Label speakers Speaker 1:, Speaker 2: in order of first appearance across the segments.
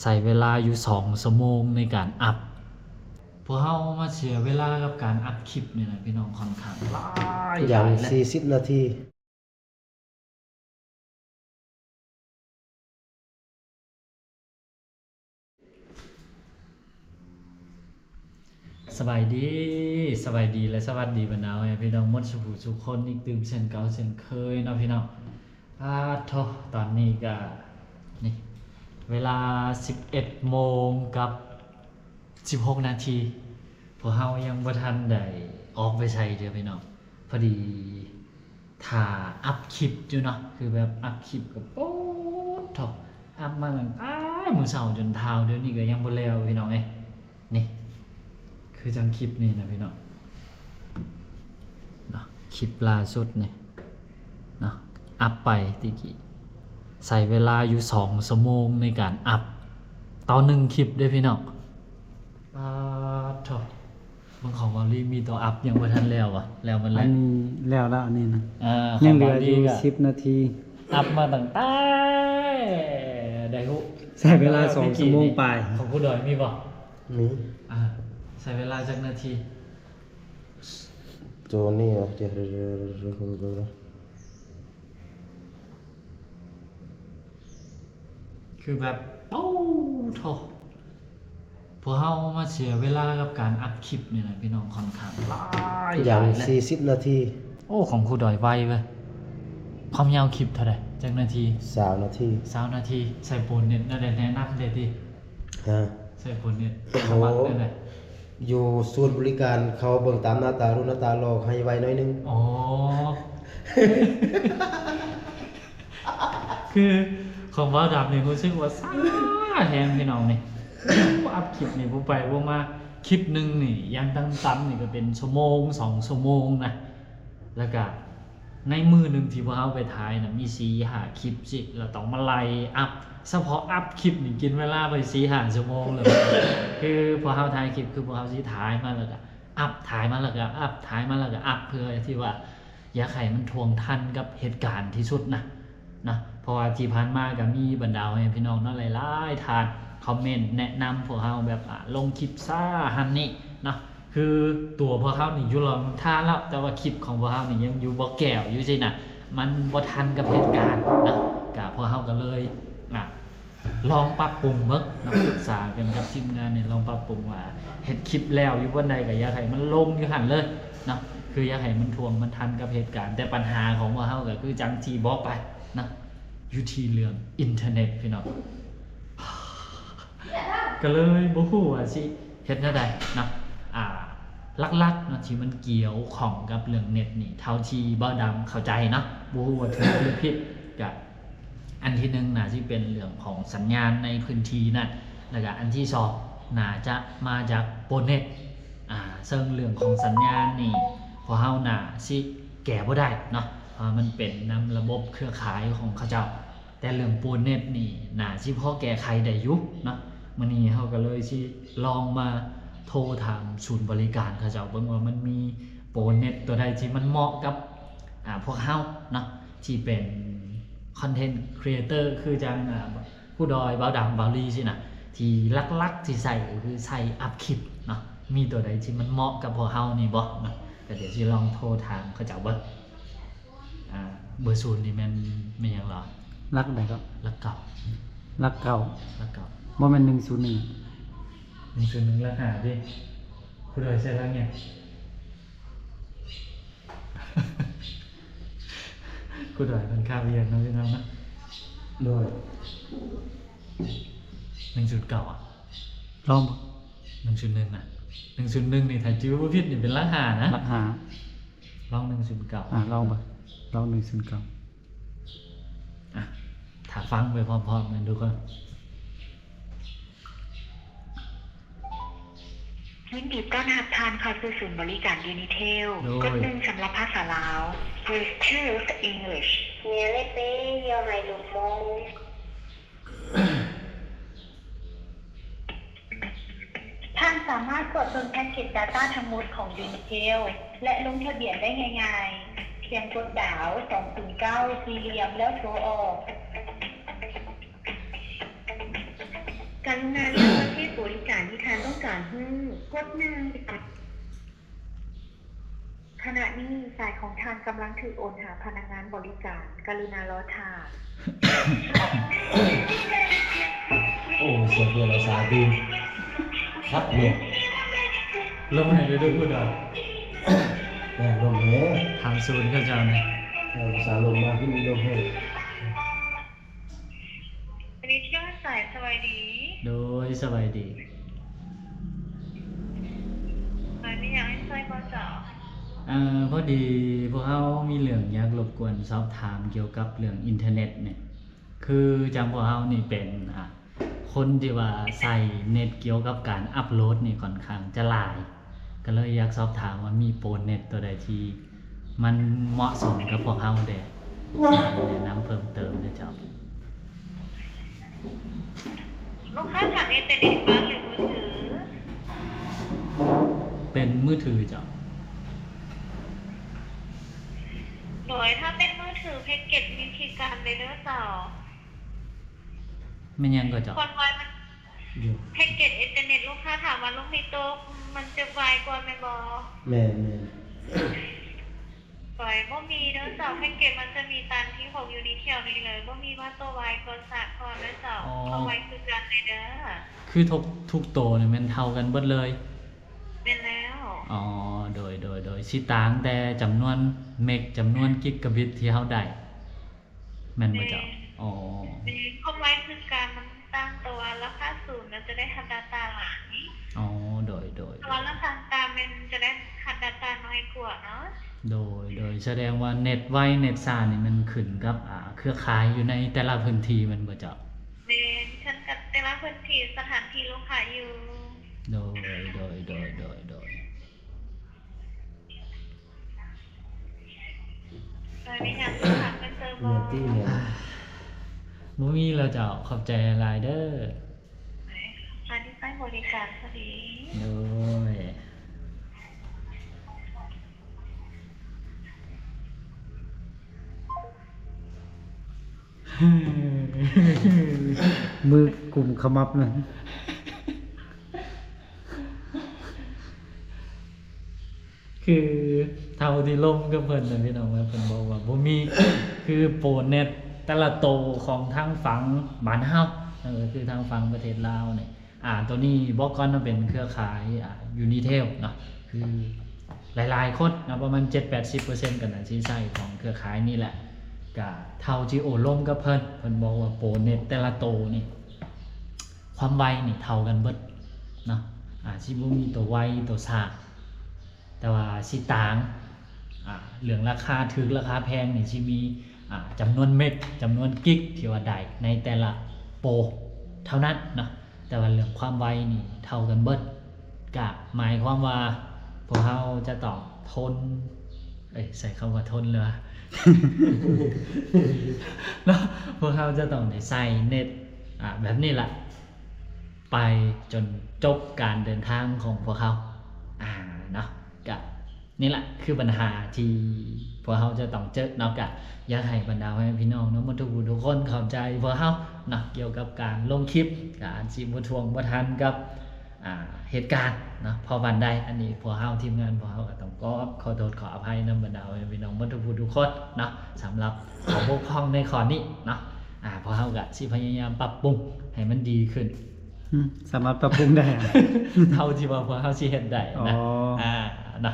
Speaker 1: ใส่เวลาอยู่2 ชั่วโมงในการอัพพวกเรามาเสียเวลากับการอัพคลิปนี่นะพี่น้องค่อนข้างหลาย
Speaker 2: อย่าง
Speaker 1: หลายและ
Speaker 2: 40 นาที
Speaker 1: สบายดีสบายดีและสวัสดีบรรดาพี่น้องหมดทุกคนอีกตื่มเช่นเก่าเช่นเคยเนาะพี่น้องโทตอนนี้ก็นี่เวลา11 โมงกับ16 นาทีพวกเฮายังบ่ทันได้ออกไปใช้เด้อพี่น้องพอดีถ่าอัพคลิปอยู่เนาะคือแบบอัพคลิปกับโป๊ดโทอัพมาตั้งแต่มื้อเช้าจนเท้าเดี๋ยวนี้ก็ยังบ่แล้วพี่น้องเอ้ยนี่คือจังคลิปนี่นะพี่น้องเนาะคลิปล่าสุดนี่เนาะอัพไปตะกี้ใส่เวลาอยู่2 ชั่วโมงในการอัพต่อ1คลิปเด้อพี่น้องโทบางของวอลลี่มีตัวอัพยังบ่ทันแล้วอ่ะแล้วมัน
Speaker 3: อั
Speaker 1: แล้ว
Speaker 3: นนี้แล้วอันนี้นะ
Speaker 1: ข
Speaker 3: ยัง
Speaker 1: ง
Speaker 3: เหลื
Speaker 1: ว
Speaker 3: อ
Speaker 1: ล
Speaker 3: อยู่
Speaker 1: ก็
Speaker 3: 10 นาที
Speaker 1: อัพมาตั้งแต่ได้ฮู้
Speaker 3: ใช้เวลา2 ชั่วโมงปลาย
Speaker 1: ของผู้ดอยมีบ่
Speaker 2: นี่
Speaker 1: ใช้เวลาจักนาที
Speaker 2: ตัวนี้อ่ะเดี๋ยว
Speaker 1: คือแบบโอ้โถพวกเฮามาเสียเวลากับการอัพคลิปนี่นะพี่น้องค่อนข้างหลาย
Speaker 2: อย่าง
Speaker 1: และ
Speaker 2: 40 นาที
Speaker 1: โอ้ของผู้ดอยไวเว้ยความยาวคลิปเท่าไหร่จักนาที
Speaker 2: 3 นาที
Speaker 1: 20 นาทีใส่โปรเน็ตนั่นแหละแนะนำได้ติ
Speaker 2: ฮะ
Speaker 1: ใส่โปรเน็ต
Speaker 2: โอ้
Speaker 1: สมัครได้เลย
Speaker 2: อยู่ศูนย์บริการเขาเบิ่งตามหน้าตารูปหน้าตาหลอกให้ไวหน้อยนึง
Speaker 1: อ๋อ คือของว่าดับนี่รู้สึกว่าซ่าแฮงพี่น้องนี่ว่าอัพคลิปนี่บ่ไปบ่มาคลิปหนึงนี่ยังต่ำๆนี่ก็เป็นชั่วโมง2 ชั่วโมงนะแล้วก็ในมือหนึงที่พวกเฮาไปถ่ายน่ะมี4-5 คลิปสิเราต้องมาไล่อัพเฉพาะอัพคลิปนี่กินเวลาไป4-5 ชั่วโมงเลย คือพอเฮาถ่ายคลิปคือพวกเฮาสิถ่ายมาแล้วก็อัพถ่ายมาแล้วก็อัพถ่ายมาแล้วก็อัพเพื่อที่ว่าอยากให้มันทวงทันกับเหตุการณ์ที่สุดนะเพราะว่าที่ผ่านมาก็มีบรรดาให้พี่น้องเนาะหลายๆทานคอมเมนต์แนะนำพวกเฮาแบบลงคลิปซ่าหันนี่เนาะคือตัวพวกเฮานี่อยู่รอท่าแล้วแต่ว่าคลิปของพวกเฮานี่ยังอยู่บ่แก้วอยู่สินะมันบ่ทันกับเหตุการณ์นะก็พวกเฮาก็เลยลองปรับปรุงเบิ่งนะปรึกษากันกับทีมงานเนี่ยลองปรับปรุงว่าเฮ็ดคลิปแล้วอยู่วันใดก็อยากให้มันลงอยู่หั่นเลยเนาะคืออยากให้มันทวงมันทันกับเหตุการณ์แต่ปัญหาของพวกเฮาก็คือจังที่บอกไปนะอยู่ที่เรื่องอินเทอร์เน็ตพี่น้อง ก็เลยบ่ฮู้ว่าสิเฮ็ดแนวใดเนาะลักๆเนาะที่มันเกี่ยวข้องกับเรื่องเน็ตนี่เท่าที่บ่ดำเข้าใจเนาะบ่ฮู้ว่าถูกหรือผิดก็อันที่1น่าสิเป็นเรื่องของสัญญาณในพื้นที่นั่นแล้วก็อันที่2น่าจะมาจากโปรเน็ตซึ่งเรื่องของสัญญาณนี่พวกเฮาน่าสิแก้บ่ได้เนาะเพราะมันเป็นนำระบบเครือข่ายของเขาเจ้าแต่เรื่องโปรเน็ตนี่น่าสิพอแก้ไขได้อยู่เนาะมื้อนี้เฮาก็เลยสิลองมาโทรถามศูนย์บริการเขาเจ้าเบิ่งว่ามันมีโปรเน็ตตัวใดที่มันเหมาะกับพวกเฮาเนาะที่เป็นคอนเทนต์ครีเอเตอร์คือจังผู้ดอยบ่าวดำบ่าวลีสินะที่ลักๆที่ใส่ก็คือใส่อัพคลิปเนาะมีตัวใดที่มันเหมาะกับพวกเฮานี่บ่เนาะก็เดี๋ยวสิลองโทรถามเขาเจ้าเบิ่งเบอร์0นี่แม่นหยังเหรอ
Speaker 3: รักใดก็
Speaker 1: ลักเก่า
Speaker 3: รักเก่า
Speaker 1: ลักเก่า
Speaker 3: บ่แม่น101
Speaker 1: 101แล้วหาดิผู้ดอยใส่แล้วเนี่ย ผู้ดอยมันค่าเวียนเนาะพี่น้องเนาะ
Speaker 2: โดย
Speaker 1: 109
Speaker 3: ลองบ่
Speaker 1: 101น่ะ101นี่ถ้าจื้อบ่ผิดนี่เป็นลักหานะ
Speaker 3: รักหา
Speaker 1: ลอง109
Speaker 3: ลองบ่ลอง109
Speaker 1: ถ้าฟังไปพร้อมๆกันทุกคน
Speaker 4: ยินดีต้อนรับทานเข้าสู่ศูนย์บริการยูนิเทลกด1สำหรับภาษาลาว Please choose English Nearly pay your microphone ท่านสามารถกดลงแพ็กเกจ Data ทั้งหมดของ Unitel และลงทะเบียนได้ง่ายๆเพียงกดดาว209สี่เหลี่ยมแล้วโทรออกการ รุณาเลือกประเภทบริการที่ท่านต้องการให้กดหนึ่งขณะนี้สายของท่านกำลังถูกโอนหาพนักงานบริการกรุณารอทาน
Speaker 2: โอ้เสียงเรือเราสาดีครับเนี่ย
Speaker 1: ลงให้ด้วยพูดอ่ะ
Speaker 2: แม่ลมแห้
Speaker 1: ทางศูนย์เขาเจ้าเนี่ย
Speaker 2: ภาษาลมมาขึ้นลมแห้
Speaker 4: วันนี้เที่ยวสายสวัสดี
Speaker 1: โดยสบายดี
Speaker 4: วันนี้อยากให้ช่วยก็เจาะ
Speaker 1: พอดีพวกเขามีเรื่องอยากรบกวนสอบถามเกี่ยวกับเรื่องอินเทอร์เน็ตเนี่ยคือจังพวกเขานี่เป็นคนที่ว่าใส่เน็ตเกี่ยวกับการอัปโหลดนี่ค่อนข้างจะหลาย ก็เลยอยากสอบถามว่ามีโปรเน็ตตัวใดที่มันเหมาะสมกับพวกเขาเด้แนะนำเพิ่มเติมนะเจ้า
Speaker 4: ลูกค้าสั่งอินเทอร์เน็ตบ้านหรือมือถือ
Speaker 1: เป็นมือถือเจ้า
Speaker 4: โดยถ้าเป็นมือถือแพ็กเกจวิธีการเลยเด้อเจ้า
Speaker 1: ไม่ยังก็เจ้า
Speaker 4: คนไวมัน
Speaker 2: อยู่
Speaker 4: แพ็กเกจอินเทอร์เน็ตลูกค้าถามว่าลูกมีโต๊ะมันจะไวกว่าไหมบอ
Speaker 2: แม่
Speaker 4: ปล่อยบ่มีเด้อเจ้าแพ็กเกจมันจะมีตามที่ของยูนิเทียลนี่เลยบ่มีว่าตัวไวก็สะพอเด้อเจ้าเอาไวคือกันเลยเด้อ
Speaker 1: คือทุกโตเนี่ยมันเท่ากันเบิดเลย
Speaker 4: เป็นแล้ว
Speaker 1: อ๋อ โดยสิต่างแต่จำนวนเมกจำนวนกิกะบิตที่เฮาได้แม่นบ่เจ้าอ๋อ
Speaker 4: ความไวคือการมันตั้งตัวราคาสูงแล้วจะได้หัด data หลาย
Speaker 1: อ๋อ โดย
Speaker 4: ตัวราคาตามมันจะได้หัด data น้อยกว่าเนาะ
Speaker 1: โดยแสดงว่าเน็ตไวเน็ตซ่านี่มันขึ้นกับเครือข่ายอยู่ในแต่ละพื้นที่แมันบ่เจ้า
Speaker 4: เรียนฉันกับแต่ละพื้นที่สถานที่ลูกค้าอยู่
Speaker 1: โดย
Speaker 4: โดยไม่อยากถามเป็นเซอร์เวอ
Speaker 2: เนื้อ
Speaker 4: ร์
Speaker 2: ที่เนี่ย
Speaker 1: บ่มีแล้วเจ้าขอบใจหลายเด้อ
Speaker 4: อันนี้ใช้บริการพอดี
Speaker 1: โดย
Speaker 3: มือกลุ่มขมับเลย
Speaker 1: คือเท่าที่ล่มก็เพิ่นน่ะพี่น้องว่าเพิ่นบอกว่าบ่มี คือโปรเน็ตแต่ละโตของทางฝั่งบ้านเฮาคือทางฝั่งประเทศลาวเนี่ยตัวนี้บอกก่อนว่าเป็นเครือข่ายUnitel เนาะคือหลายๆคนนะประมาณ 7-80% กันน่ะสิใช้ของเครือข่ายนี่แหละก็เท่าที่โอ้ล่มกับเพิ่นบอกว่าโปรเน็ตแต่ละโตนี่ความไวนี่เท่ากันเบิดเนาะสิบ่มีตัวไวตัวช้าแต่ว่าสิต่างเรื่องราคาถึกราคาแพงนี่สิมีจำนวนเมกจำนวนกิกที่ว่าได้ในแต่ละโปรเท่านั้นเนาะแต่ว่าเรื่องความไวนี่เท่ากันเบิดก็หมายความว่าพวกเราจะต้องทนใส่คำว่าทนเลย เนาะพวกเราจะต้องได้ใส่เน็ตแบบนี้แหละไปจนจบการเดินทางของพวกเขาเนาะก็นี่แหละคือปัญหาที่พวกเขาจะต้องเจอเนาะก็อยากให้บรรดาพี่น้องเนาะทุกคนเข้าใจพวกเขาเนาะเกี่ยวกับการลงคลิปการสิบ่ทวงบ่ทันกับเหตุการณ์เนาะพอวันใดอันนี้พวกเขาทีมงานพวกเขาก็ต้องขอโทษขออภัยนำบรรดาพี่น้องทุกคนเนาะสำหรับข้อบกพร่องในข้อนี้เนาะพวกเขาก็สิพยายามปรับปรุงให้มันดีขึ้น
Speaker 3: สามารถปรับปรุงได้อะ
Speaker 1: เท่าที่ว่าพวกเขาสิเฮ็ดได้นะ
Speaker 3: อ๋อ
Speaker 1: นะ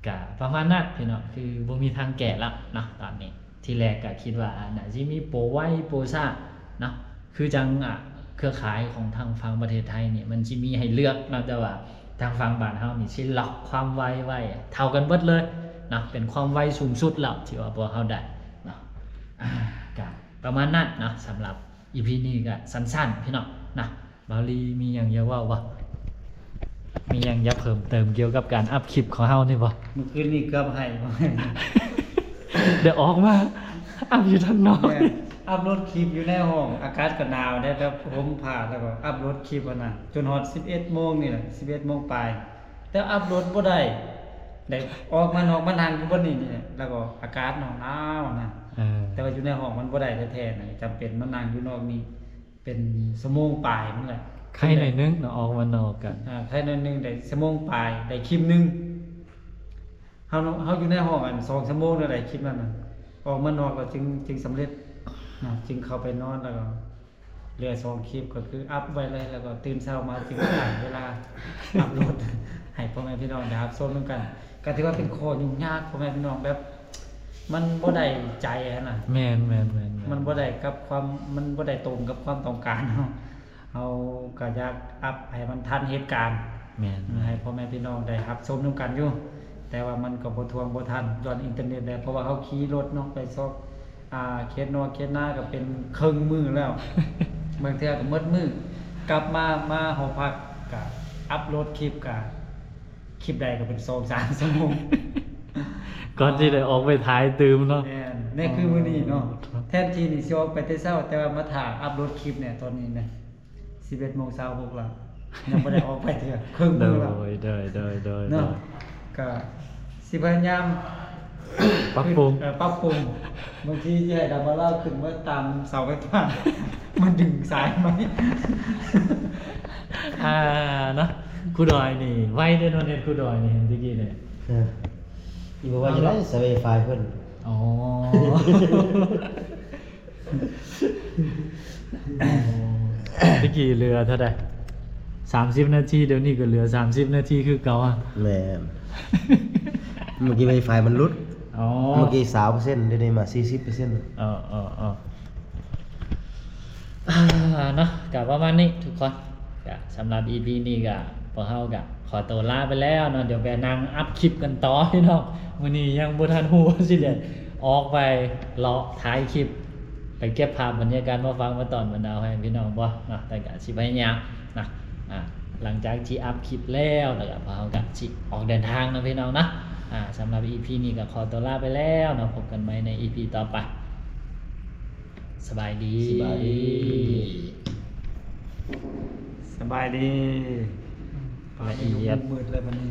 Speaker 1: ก็ประมาณนั้นพี่น้องคือบ่มีทางแก้ละเนาะตอนนี้ที่แรกก็คิดว่าน่าสิมีโปรไว้โปรซ่าเนาะคือจังเครือข่ายของทางฝั่งประเทศไทยนี่มันสิมีให้เลือกนะแต่ว่าทางฝั่งบ้านเฮานี่สิล็อกความไวไว้เท่ากันเบิดเลยเนาะเป็นความไวสูงสุดแล้วที่ว่าพวกเฮาได้เนาะก็ประมาณนั้นเนาะสำหรับ EP นี้ก็สั้นๆพี่น้องนะบาลีมีหยังอยากเว้าบ่มีหยังอยากเพิ่มเติมเกี่ยวกับการอัพคลิปของเฮานี่บ่
Speaker 3: เมื่อคืนนี้เกือบให้
Speaker 1: เดี๋ยวออกมาอัพอยู่ทางนอก
Speaker 3: แม่อัพโหลดคลิปอยู่ในห้องอากาศก็หนาวได้แล้วผมผ่าแล้วก็อัพโหลดคลิปวันนั้นจนฮอด 11 โมงนี่แหละ 11 โมงปลายแต่อัพโหลดบ่ได้ออกมานอกมานั่งอยู่บนนี่แล้วก็อากาศหนาวนะ แต่ว่าอยู่ในห้องมันบ่ได้แท้ๆนะจำเป็นมานั่งอยู่นอกนี่เป็นชั่วโมงปลายมันแหละ
Speaker 1: ใครหน่อยนึงเนาะออกมานอกกัน
Speaker 3: ใครหน่อยนึงได้ชั่วโมงปลายได้คลิปหนึงเฮาอยู่ในห้องอัน2ชั่วโมงแล้วได้คลิปนั้นน่ะออกมานอกแล้วจึงสำเร็จจึงเข้าไปนอนแล้วก็เหลือ2คลิปก็คืออัพไว้เลยแล้วก็ตื่นเช้ามาจึงอ่านเวลาอัพโหลด ให้พ่อแม่พี่น้องได้รับชมนำกันก็ถือว่าเป็นข้อยุ่งยากพ่อแม่พี่น้องแบบ มันบ่ได้ใจอะนะ
Speaker 1: แม่น
Speaker 3: มันบ่ได้กับความมันบ่ได้ตรงกับความต้องการเฮาก็อยากอัพให้มันทันเหตุการณ์
Speaker 1: แม่น
Speaker 3: ให้พ่อแม่พี่น้องได้รับชมนำกันอยู่แต่ว่ามันก็บ่ทวงบ่ทันย้อนอินเทอร์เน็ตได้เพราะว่าเฮาขี่รถเนาะไปซอกเคสนอกเคสหน้าก็เป็นครึ่งมื้อแล้ว บางเทื่อก็หมดมื้อกลับมาหอพักก็อัพโหลดคลิปก็คลิปใดก็เป็น 2-3 ชั่วโมง
Speaker 1: ก่อนที่ได้ออกไปถ่ายตื่มเนาะ
Speaker 3: แม่นนี่คือมื้อนี้เนาะแทนที่นี่สิออกไปแต่เช้าแต่ว่ามาถ่ายอัพโหลดคลิปเนี่ยตอนนี้เนี่ย 11:26แล้วยังบ่ได้ออกไปเทื่อครึ่ง
Speaker 1: โด
Speaker 3: มื้อแล้ว
Speaker 1: ย
Speaker 3: เนาะก็สิพยายาม
Speaker 1: ปรับปรุง
Speaker 3: ปรับปรุงบางทีสิให้ดับเบิลเล่าขึ้นมาตามเสาไฟฟ้า มันดึงสายไหม
Speaker 1: เนาะครูดอยนี่ไว้เด้อเนาะเน็ตครูดอยนี่เห็นตะกี้เนี่ย
Speaker 2: อีบอกว่าจะได้สเวไฟเพิ่น
Speaker 1: อ๋อ ตะกี้เรือเท่าใด30 นาทีเดี๋ยวนี้ก็เหลือ30 นาทีคือเก่าอ่ะ
Speaker 2: แม่นเมื่อกี้ไวไฟมันหลุด
Speaker 1: อ๋อ
Speaker 2: เมื่อกี้3%เดี๋ยวนี้มา40%
Speaker 1: เนาะก็ประมาณนี้ทุกคนก็สำหรับ EP นี้ก็พวกเฮาก็ขอตัวลาไปแล้วเนาะเดี๋ยวไปนั่งอัพคลิปกันต่อพี่น้องมื้อนี้ยังบ่ทันฮู้ว่าสิได้ออกไปเลาะท้ายคลิป ไปเก็บภาพบรรยากาศมาฟังมาตอนบรรดาให้พี่น้องบ่เนาะแต่ก็สิพยายามนะหลังจากที่อัพคลิปแล้วแล้วก็พวกเฮาก็สิออกเดินทางนะพี่น้องนะสำหรับ EP นี้ก็ขอตัวลาไปแล้วเนาะพบกันใหม่ใน EP ต่อไปสบายดี
Speaker 2: สบายดี
Speaker 3: สบายดี
Speaker 1: ละเอียด
Speaker 3: มืดเลยวันนี้